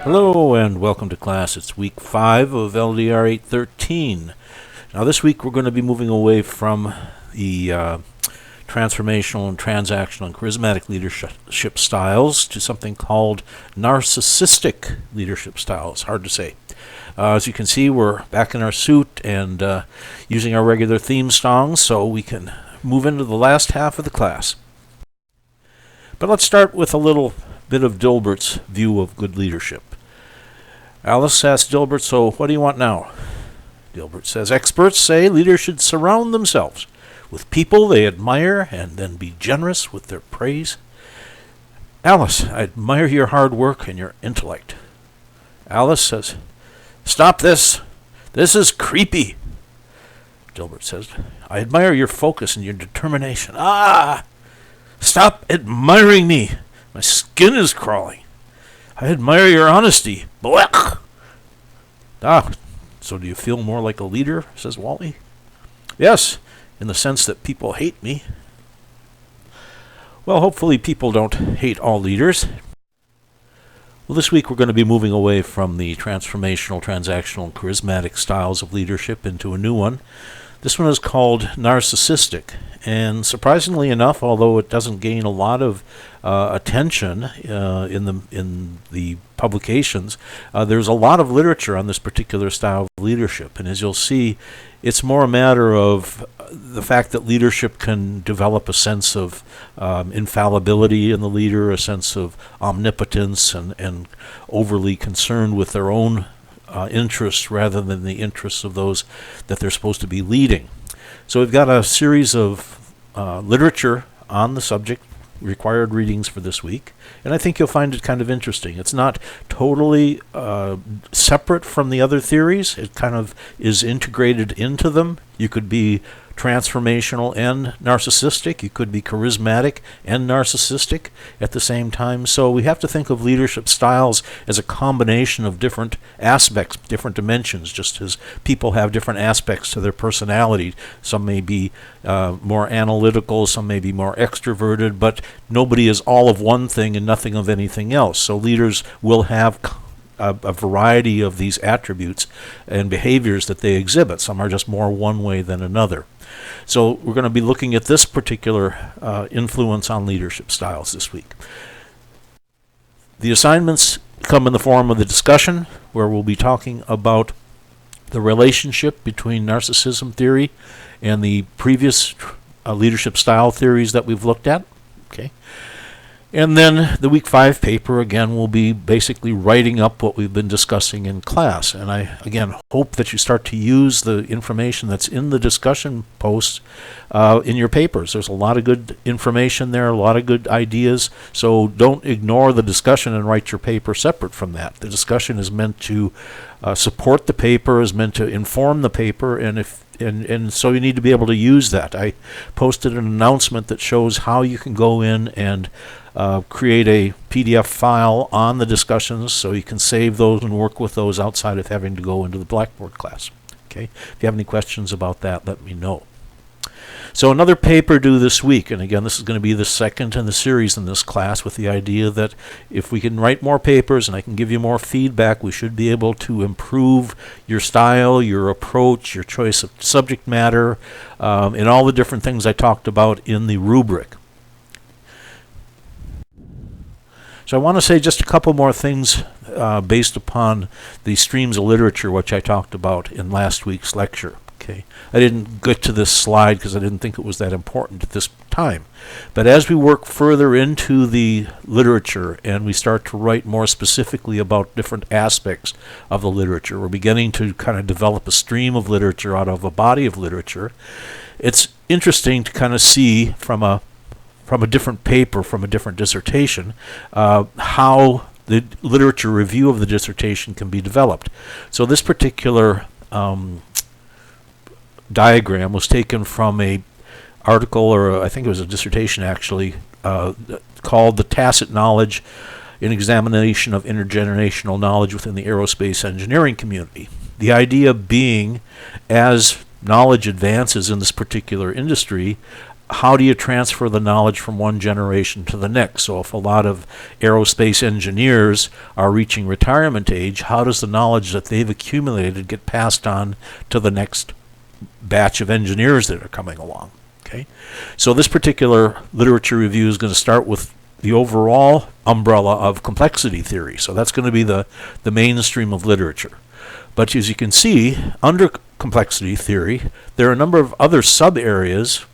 Hello and welcome to class. It's week 5 of LDR813. Now this week we're going to be moving away from the transformational and transactional and charismatic leadership styles to something called narcissistic leadership styles. Hard to say. As you can see, we're back in our suit and using our regular theme songs so we can move into the last half of the class. But let's start with a little bit of Dilbert's view of good leadership. Alice asks Dilbert, so what do you want now? Dilbert says, experts say leaders should surround themselves with people they admire and then be generous with their praise. Alice, I admire your hard work and your intellect. Alice says, stop this. This is creepy. Dilbert says, I admire your focus and your determination. Stop admiring me. My skin is crawling. I admire your honesty. Blech! So do you feel more like a leader, says Wally? Yes, in the sense that people hate me. Well, hopefully people don't hate all leaders. Well, this week we're going to be moving away from the transformational, transactional, and charismatic styles of leadership into a new one. This one is called narcissistic, and surprisingly enough, although it doesn't gain a lot of attention in the publications, there's a lot of literature on this particular style of leadership, and as you'll see, it's more a matter of the fact that leadership can develop a sense of infallibility in the leader, a sense of omnipotence, and overly concerned with their own interests rather than the interests of those that they're supposed to be leading. So we've got a series of literature on the subject, required readings for this week, and I think you'll find it kind of interesting. It's not totally separate from the other theories. It kind of is integrated into them. You could be transformational and narcissistic. You could be charismatic and narcissistic at the same time. So we have to think of leadership styles as a combination of different aspects, different dimensions, just as people have different aspects to their personality. Some may be more analytical, some may be more extroverted, but nobody is all of one thing and nothing of anything else. So leaders will have a variety of these attributes and behaviors that they exhibit. Some are just more one way than another. So we're going to be looking at this particular influence on leadership styles this week. The assignments come in the form of the discussion, where we'll be talking about the relationship between narcissism theory and the previous leadership style theories that we've looked at. Okay. And then the week 5 paper, again, will be basically writing up what we've been discussing in class. And I, again, hope that you start to use the information that's in the discussion posts in your papers. There's a lot of good information there, a lot of good ideas. So don't ignore the discussion and write your paper separate from that. The discussion is meant to support the paper, is meant to inform the paper, and so you need to be able to use that. I posted an announcement that shows how you can go in and create a PDF file on the discussions so you can save those and work with those outside of having to go into the Blackboard class. Okay? If you have any questions about that, let me know. So another paper due this week, and again, this is going to be the second in the series in this class, with the idea that if we can write more papers and I can give you more feedback, we should be able to improve your style, your approach, your choice of subject matter, and all the different things I talked about in the rubric. So I want to say just a couple more things based upon the streams of literature which I talked about in last week's lecture. Okay, I didn't get to this slide because I didn't think it was that important at this time. But as we work further into the literature and we start to write more specifically about different aspects of the literature, we're beginning to kind of develop a stream of literature out of a body of literature. It's interesting to kind of see from a different paper, from a different dissertation, how the literature review of the dissertation can be developed. So this particular diagram was taken from a article, or I think it was a dissertation actually, called The Tacit Knowledge, an Examination of Intergenerational Knowledge Within the Aerospace Engineering Community. The idea being, as knowledge advances in this particular industry, how do you transfer the knowledge from one generation to the next? So if a lot of aerospace engineers are reaching retirement age, how does the knowledge that they've accumulated get passed on to the next batch of engineers that are coming along? Okay, so this particular literature review is going to start with the overall umbrella of complexity theory. So that's going to be the mainstream of literature. But as you can see, under complexity theory, there are a number of other sub-areas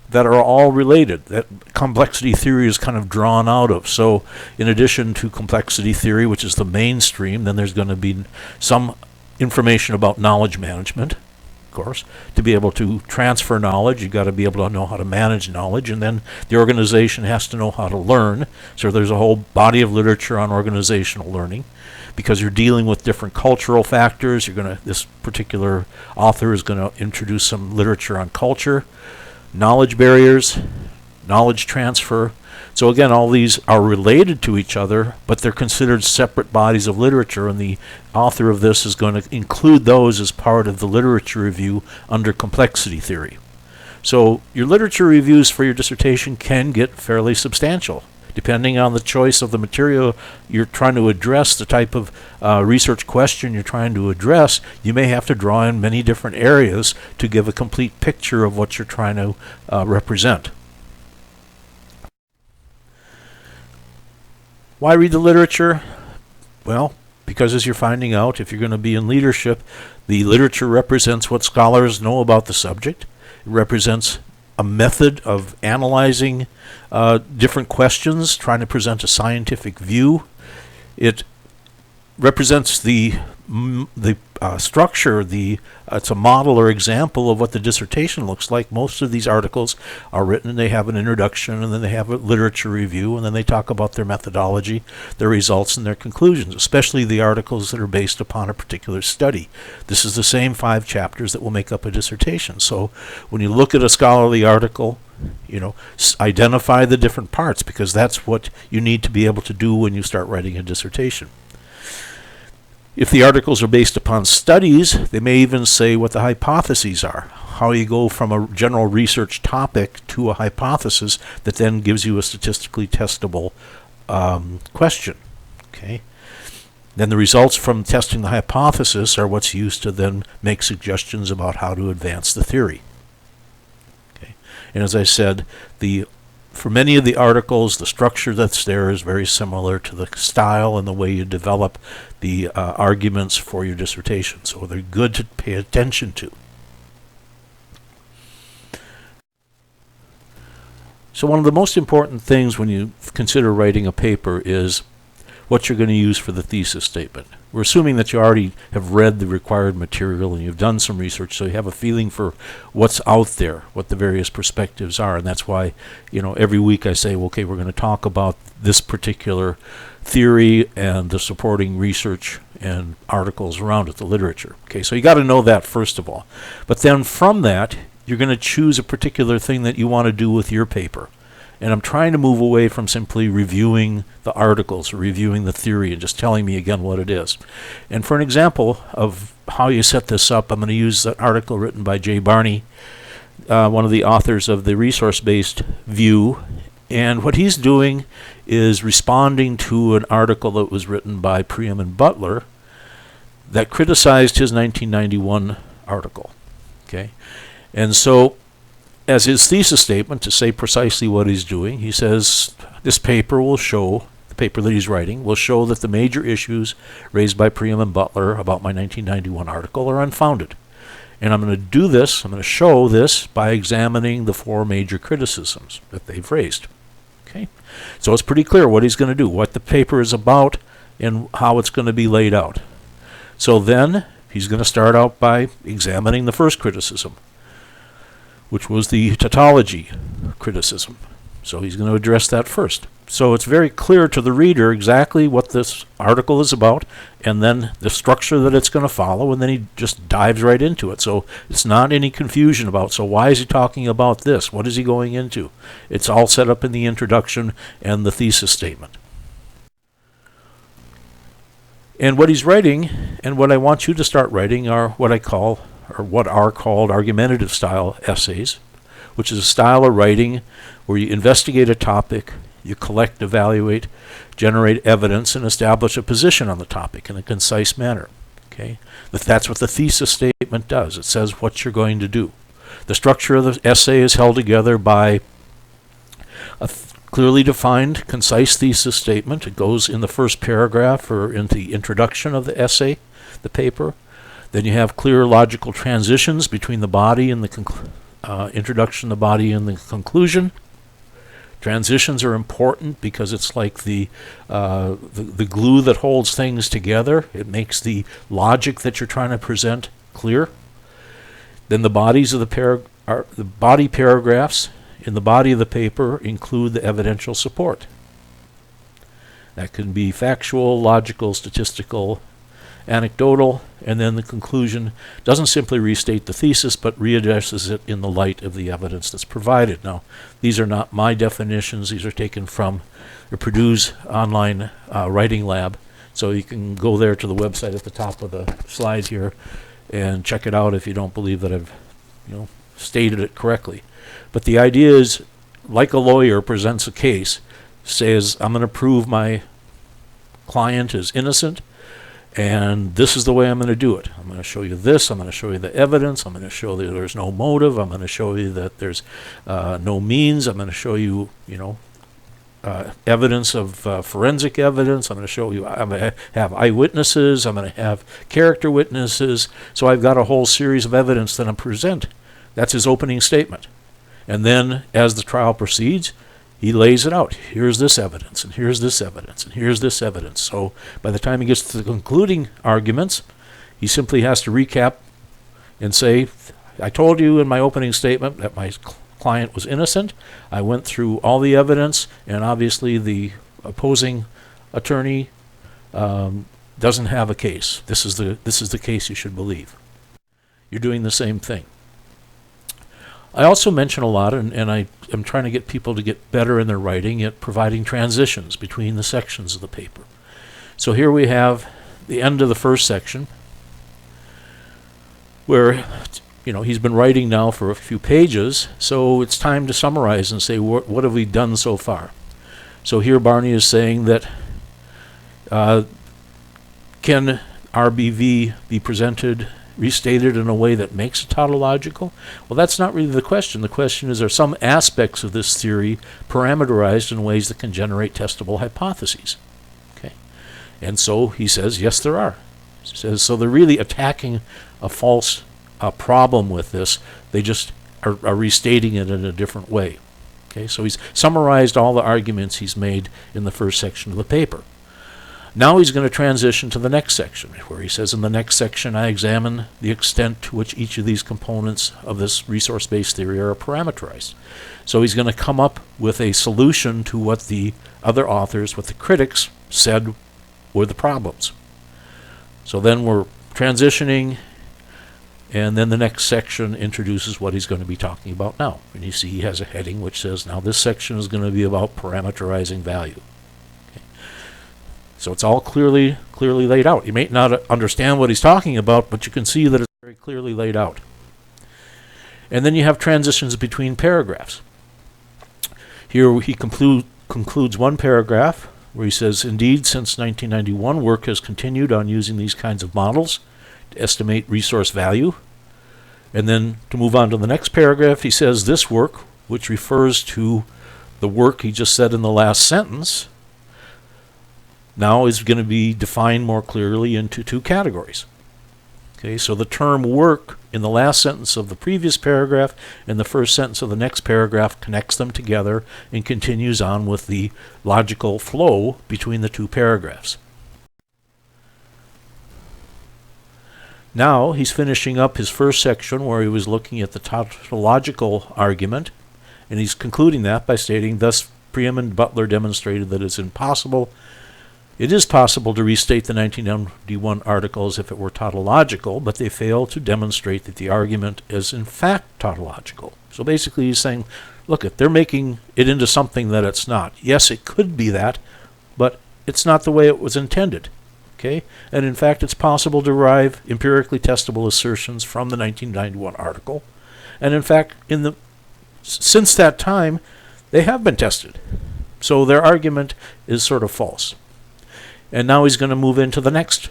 that are all related, that complexity theory is kind of drawn out of. So in addition to complexity theory, which is the mainstream, then there's going to be some information about knowledge management, of course. To be able to transfer knowledge, you've got to be able to know how to manage knowledge, and then the organization has to know how to learn. So there's a whole body of literature on organizational learning, because you're dealing with different cultural factors. This particular author is going to introduce some literature on culture, knowledge barriers, knowledge transfer. So again, all these are related to each other, but they're considered separate bodies of literature, and the author of this is going to include those as part of the literature review under complexity theory. So your literature reviews for your dissertation can get fairly substantial. Depending on the choice of the material you're trying to address, the type of research question you're trying to address, you may have to draw in many different areas to give a complete picture of what you're trying to represent. Why read the literature? Well, because as you're finding out, if you're going to be in leadership, the literature represents what scholars know about the subject. It represents a method of analyzing different questions, trying to present a scientific view. It represents the structure. It's a model or example of what the dissertation looks like. Most of these articles are written, and they have an introduction, and then they have a literature review, and then they talk about their methodology, their results, and their conclusions, especially the articles that are based upon a particular study. This is the same 5 chapters that will make up a dissertation. So when you look at a scholarly article, identify the different parts, because that's what you need to be able to do when you start writing a dissertation. If the articles are based upon studies, they may even say what the hypotheses are, how you go from a general research topic to a hypothesis that then gives you a statistically testable question. Okay. Then the results from testing the hypothesis are what's used to then make suggestions about how to advance the theory. Okay. And as I said, for many of the articles, the structure that's there is very similar to the style and the way you develop the arguments for your dissertation. So they're good to pay attention to. So one of the most important things when you consider writing a paper is what you're going to use for the thesis statement. We're assuming that you already have read the required material and you've done some research, so you have a feeling for what's out there, what the various perspectives are, and that's why, every week I say, okay, we're going to talk about this particular theory and the supporting research and articles around it, the literature. Okay, so you got to know that first of all. But then from that, you're going to choose a particular thing that you want to do with your paper. And I'm trying to move away from simply reviewing the articles or reviewing the theory and just telling me again what it is. And for an example of how you set this up, I'm going to use an article written by Jay Barney, one of the authors of the resource-based view. And what he's doing is responding to an article that was written by Priam and Butler that criticized his 1991 article. Okay, and so as his thesis statement, to say precisely what he's doing, he says this paper will show, the paper that he's writing, will show that the major issues raised by Priam and Butler about my 1991 article are unfounded. And I'm going to do this, I'm going to show this by examining the 4 major criticisms that they've raised. Okay, so it's pretty clear what he's going to do, what the paper is about, and how it's going to be laid out. So then he's going to start out by examining the first criticism, which was the tautology criticism. So he's going to address that first. So it's very clear to the reader exactly what this article is about, and then the structure that it's going to follow, and then he just dives right into it. So it's not any confusion about, so why is he talking about this? What is he going into? It's all set up in the introduction and the thesis statement. And what he's writing, and what I want you to start writing, are what I call, or what are called, argumentative style essays, which is a style of writing where you investigate a topic, you collect, evaluate, generate evidence, and establish a position on the topic in a concise manner. Okay? That's what the thesis statement does. It says what you're going to do. The structure of the essay is held together by a clearly defined, concise thesis statement. It goes in the first paragraph or in the introduction of the essay, the paper. Then you have clear logical transitions between the body and the introduction, the body, and the conclusion. Transitions are important because it's like the glue that holds things together. It makes the logic that you're trying to present clear. Then the bodies of the body paragraphs in the body of the paper include the evidential support. That can be factual, logical, statistical, anecdotal, and then the conclusion doesn't simply restate the thesis, but readdresses it in the light of the evidence that's provided. Now, these are not my definitions. These are taken from the Purdue's online writing lab. So you can go there to the website at the top of the slide here and check it out if you don't believe that I've stated it correctly. But the idea is, like a lawyer presents a case, says, I'm going to prove my client is innocent, and this is the way I'm going to do it. I'm going to show you this. I'm going to show you the evidence. I'm going to show you there's no motive. I'm going to show you that there's no means. I'm going to show you, evidence of forensic evidence. I'm going to show you, I'm going to have eyewitnesses. I'm going to have character witnesses. So I've got a whole series of evidence that I'm present. That's his opening statement. And then as the trial proceeds, he lays it out. Here's this evidence, and here's this evidence, and here's this evidence. So by the time he gets to the concluding arguments, he simply has to recap and say, I told you in my opening statement that my client was innocent. I went through all the evidence, and obviously the opposing attorney doesn't have a case. This is the case you should believe. You're doing the same thing. I also mention a lot, and I am trying to get people to get better in their writing at providing transitions between the sections of the paper. So here we have the end of the first section, where he's been writing now for a few pages, so it's time to summarize and say, what have we done so far? So here Barney is saying that can RBV be presented, restated in a way that makes it tautological? Well, that's not really the question. The question is, are some aspects of this theory parameterized in ways that can generate testable hypotheses? Okay. And so he says, yes, there are. He says, so they're really attacking a false problem with this. They just are restating it in a different way. Okay, so he's summarized all the arguments he's made in the first section of the paper. Now he's going to transition to the next section, where he says, in the next section, I examine the extent to which each of these components of this resource-based theory are parameterized. So he's going to come up with a solution to what the other authors, what the critics said were the problems. So then we're transitioning, and then the next section introduces what he's going to be talking about now. And you see he has a heading which says, now this section is going to be about parameterizing value. So it's all clearly laid out. You may not understand what he's talking about, but you can see that it's very clearly laid out. And then you have transitions between paragraphs. Here he concludes one paragraph where he says, indeed, since 1991, work has continued on using these kinds of models to estimate resource value. And then to move on to the next paragraph, he says this work, which refers to the work he just said in the last sentence, now is going to be defined more clearly into two categories. Okay, so the term work in the last sentence of the previous paragraph and the first sentence of the next paragraph connects them together and continues on with the logical flow between the two paragraphs. Now he's finishing up his first section where he was looking at the tautological argument, and he's concluding that by stating, thus Priam and Butler demonstrated that it is possible to restate the 1991 article as if it were tautological, but they fail to demonstrate that the argument is in fact tautological. So basically he's saying, look, they're making it into something that it's not. Yes, it could be that, but it's not the way it was intended. Okay? And in fact, it's possible to derive empirically testable assertions from the 1991 article. And in fact, in the since that time, they have been tested. So their argument is sort of false. And now he's going to move into the next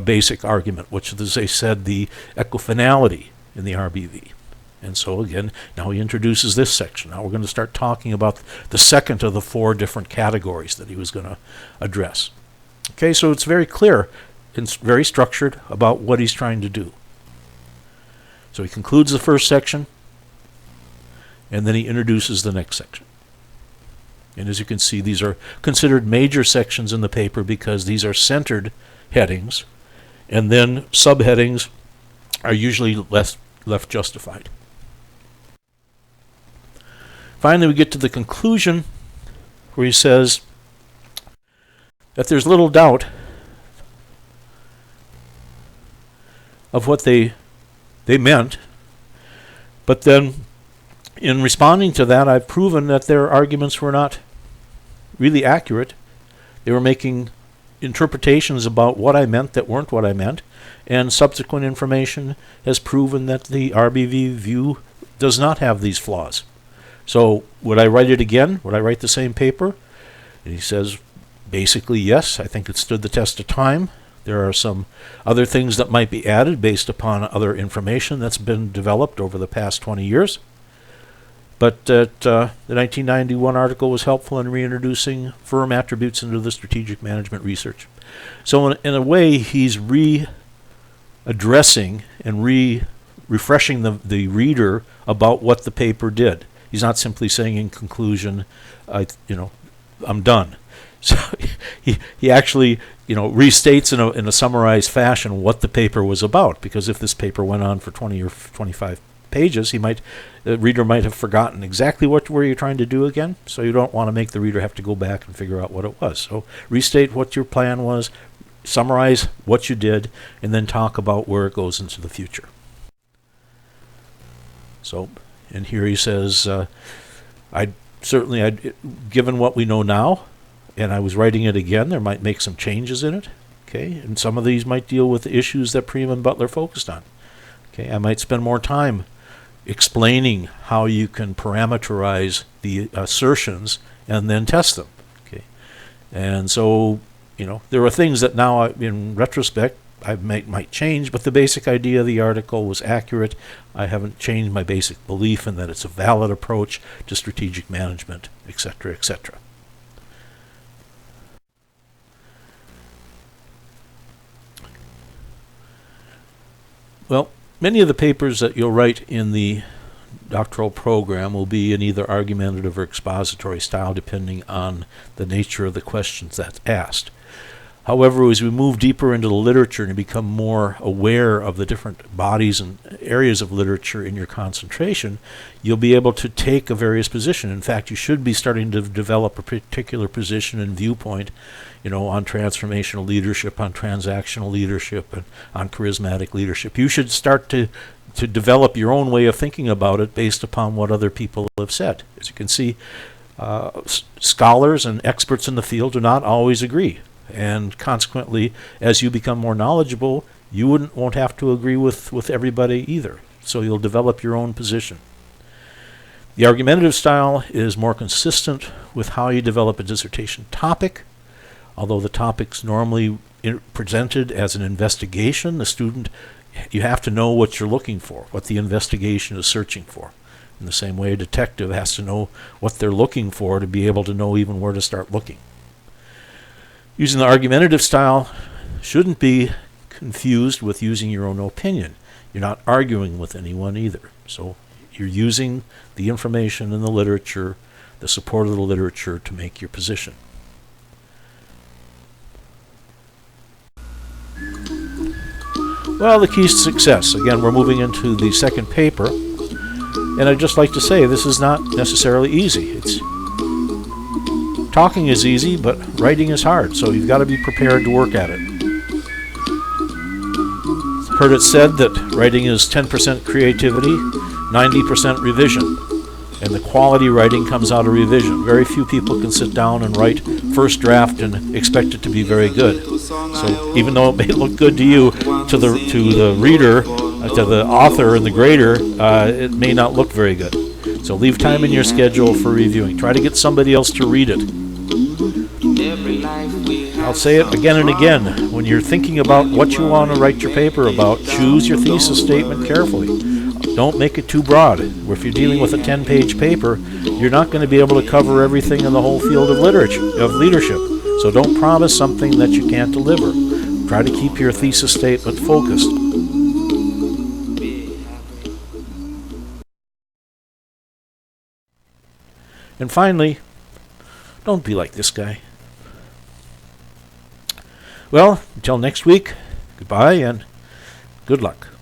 basic argument, which is, they said, the equifinality in the RBV. And so again, now he introduces this section. Now we're going to start talking about the second of the 4 different categories that he was going to address. Okay, so it's very clear and very structured about what he's trying to do. So he concludes the first section, and then he introduces the next section. And as you can see, these are considered major sections in the paper because these are centered headings, and then subheadings are usually left justified. Finally, we get to the conclusion where he says that there's little doubt of what they meant, but then in responding to that, I've proven that their arguments were not really accurate. They were making interpretations about what I meant that weren't what I meant, and subsequent information has proven that the RBV view does not have these flaws. So would I write it again? Would I write the same paper? And he says, basically, yes. I think it stood the test of time. There are some other things that might be added based upon other information that's been developed over the past 20 years. But the 1991 article was helpful in reintroducing firm attributes into the strategic management research. So in a way, he's readdressing and refreshing the reader about what the paper did. He's not simply saying in conclusion, I'm done. So he actually restates in a summarized fashion what the paper was about, because if this paper went on for 20 or 25 pages, the reader might have forgotten exactly what were you trying to do again. So you don't want to make the reader have to go back and figure out what it was. So restate what your plan was, summarize what you did, and then talk about where it goes into the future. So, and here he says, given what we know now, and I was writing it again, there might make some changes in it. Okay, and some of these might deal with the issues that Preem and Butler focused on. Okay, I might spend more time explaining how you can parameterize the assertions and then test them. Okay, and so there are things that now, in retrospect, I might change, but the basic idea of the article was accurate. I haven't changed my basic belief in that it's a valid approach to strategic management, etc., etc. Well, many of the papers that you'll write in the doctoral program will be in either argumentative or expository style, depending on the nature of the questions that's asked. However, as we move deeper into the literature and become more aware of the different bodies and areas of literature in your concentration, you'll be able to take a various position. In fact, you should be starting to develop a particular position and viewpoint, on transformational leadership, on transactional leadership, and on charismatic leadership. You should start to develop your own way of thinking about it based upon what other people have said. As you can see, scholars and experts in the field do not always agree. And consequently, as you become more knowledgeable, you won't have to agree with everybody either. So you'll develop your own position. The argumentative style is more consistent with how you develop a dissertation topic. Although the topic's normally presented as an investigation, you have to know what you're looking for, what the investigation is searching for. In the same way, a detective has to know what they're looking for to be able to know even where to start looking. Using the argumentative style shouldn't be confused with using your own opinion. You're not arguing with anyone either. So you're using the information in the literature, the support of the literature, to make your position. Well, the keys to success. Again, we're moving into the second paper. And I'd just like to say this is not necessarily easy. Talking is easy, but writing is hard, so you've got to be prepared to work at it. Heard it said that writing is 10% creativity, 90% revision, and the quality writing comes out of revision. Very few people can sit down and write first draft and expect it to be very good. So even though it may look good to you, to the reader, to the author and the grader, it may not look very good. So leave time in your schedule for reviewing. Try to get somebody else to read it. I'll say it again and again. When you're thinking about what you want to write your paper about, choose your thesis statement carefully. Don't make it too broad. If you're dealing with a 10-page paper, you're not going to be able to cover everything in the whole field of leadership. So don't promise something that you can't deliver. Try to keep your thesis statement focused. And finally, don't be like this guy. Well, until next week, goodbye and good luck.